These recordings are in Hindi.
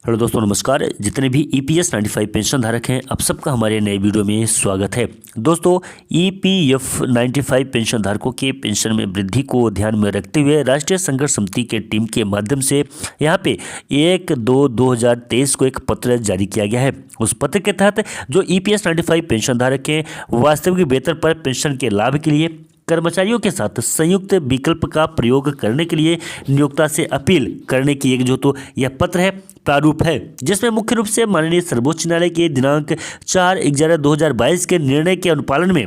हेलो दोस्तों, नमस्कार। जितने भी ईपीएस 95 पेंशन धारक हैं, आप सबका हमारे नए वीडियो में स्वागत है। दोस्तों, ईपीएफ 95 पेंशन धारकों के पेंशन में वृद्धि को ध्यान में रखते हुए राष्ट्रीय संघर्ष समिति के टीम के माध्यम से यहाँ पे 1/2/2023 को एक पत्र जारी किया गया है। उस पत्र के तहत जो ईपीएस 95 पेंशन धारक हैं, वास्तविक वेतन पर पेंशन के लाभ के लिए कर्मचारियों के साथ संयुक्त विकल्प का प्रयोग करने के लिए नियोक्ता से अपील करने की एक जो तो यह पत्र है, प्रारूप है, जिसमें मुख्य रूप से माननीय सर्वोच्च न्यायालय के दिनांक 4/11/2022 के निर्णय के अनुपालन में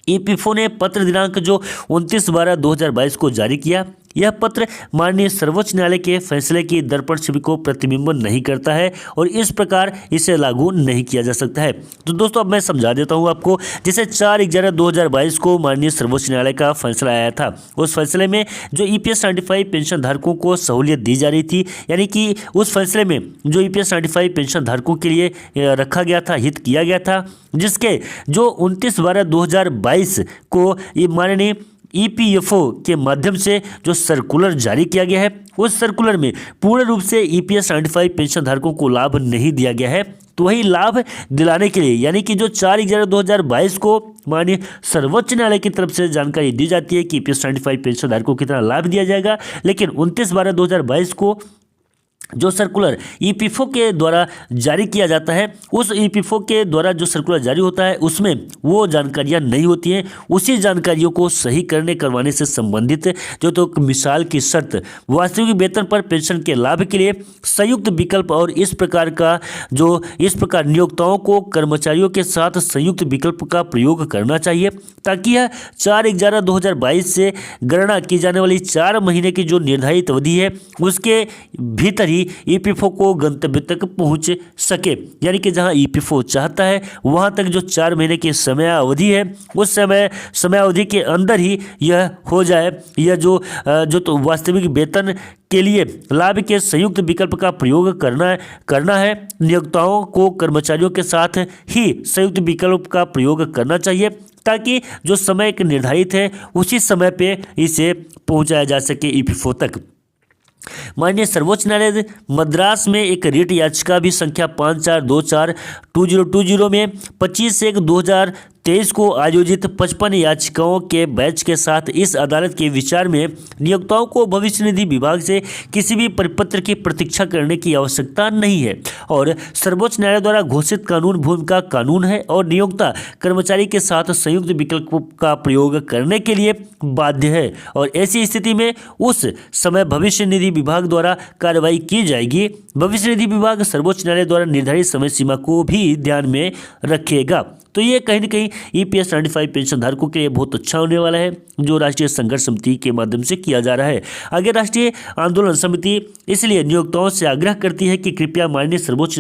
ईपीएफओ ने पत्र दिनांक जो 29/12/2022 को जारी किया। यह पत्र माननीय सर्वोच्च न्यायालय के फैसले की दर्पण छवि को प्रतिबिंबित नहीं करता है और इस प्रकार इसे लागू नहीं किया जा सकता है। तो दोस्तों, अब मैं समझा देता हूं आपको। जैसे 4/11/2022 को माननीय सर्वोच्च न्यायालय का फैसला आया था, उस फैसले में जो ईपीएस 95 पेंशन धारकों को सहूलियत दी जा रही थी, यानी कि उस फैसले में जो ईपीएस 95 पेंशन धारकों के लिए रखा गया था, हित किया गया था, जिसके जो 29/12/2022 को ये माननीय ईपीएफओ के माध्यम से जो सर्कुलर जारी किया गया है, उस सर्कुलर में पूर्ण रूप से ईपीएस 95 पेंशन धारकों को लाभ नहीं दिया गया है। तो वही लाभ दिलाने के लिए, यानी कि जो 4/11/2022 को माननीय सर्वोच्च न्यायालय की तरफ से जानकारी दी जाती है कि ईपीएस 95 पेंशन धारकों की तरह लाभ दिया जाएगा, लेकिन 29/12/2022 को जो सर्कुलर ईपीएफओ के द्वारा जारी किया जाता है, उस ईपीएफओ के द्वारा जो सर्कुलर जारी होता है, उसमें वो जानकारियां नहीं होती हैं। उसी जानकारियों को सही करवाने से संबंधित जो तो मिसाल की शर्त, वास्तविक वेतन पर पेंशन के लाभ के लिए संयुक्त विकल्प और इस प्रकार नियोक्ताओं को कर्मचारियों के साथ संयुक्त विकल्प का प्रयोग करना चाहिए, ताकि यह 4/11/2022 से गणना की जाने वाली 4 महीने की जो निर्धारित अवधि है, उसके भीतर ही ईपीएफओ को गंतव्य तक पहुंच सके। यानी कि जहां ईपीएफओ चाहता है, वहां तक जो 4 महीने की समयावधि है, उस समयावधि के अंदर ही यह हो जाए। यह जो तो वास्तविक वेतन के लिए लाभ के संयुक्त विकल्प का प्रयोग करना है। नियोक्ताओं को कर्मचारियों के साथ ही संयुक्त विकल्प का प्रयोग करना चाहिए, ताकि जो समय एक निर्धारित है, उसी समय पे इसे पहुंचाया जा सके ईपीएफओ तक। माननीय सर्वोच्च न्यायालय मद्रास में एक रिट याचिका भी संख्या 5424/2020 में 25/1/2023 को आयोजित 55 याचिकाओं के बैच के साथ इस अदालत के विचार में नियोक्ताओं को भविष्य निधि विभाग से किसी भी परिपत्र की प्रतीक्षा करने की आवश्यकता नहीं है और सर्वोच्च न्यायालय द्वारा घोषित कानून भूमिका कानून है और नियोक्ता कर्मचारी के साथ संयुक्त विकल्प का प्रयोग करने के लिए बाध्य है और ऐसी स्थिति में उस समय भविष्य निधि विभाग द्वारा कार्रवाई की जाएगी। भविष्य निधि विभाग सर्वोच्च न्यायालय द्वारा निर्धारित समय सीमा को भी ध्यान में रखेगा। तो ये कहीं न कहीं ईपीएस 95 पेंशन धारकों के लिए बहुत अच्छा होने वाला है, जो राष्ट्रीय संघर्ष समिति के माध्यम से किया जा रहा है। आगे राष्ट्रीय आंदोलन समिति इसलिए नियोक्ताओं से आग्रह करती है कि कृपया माननीय सर्वोच्च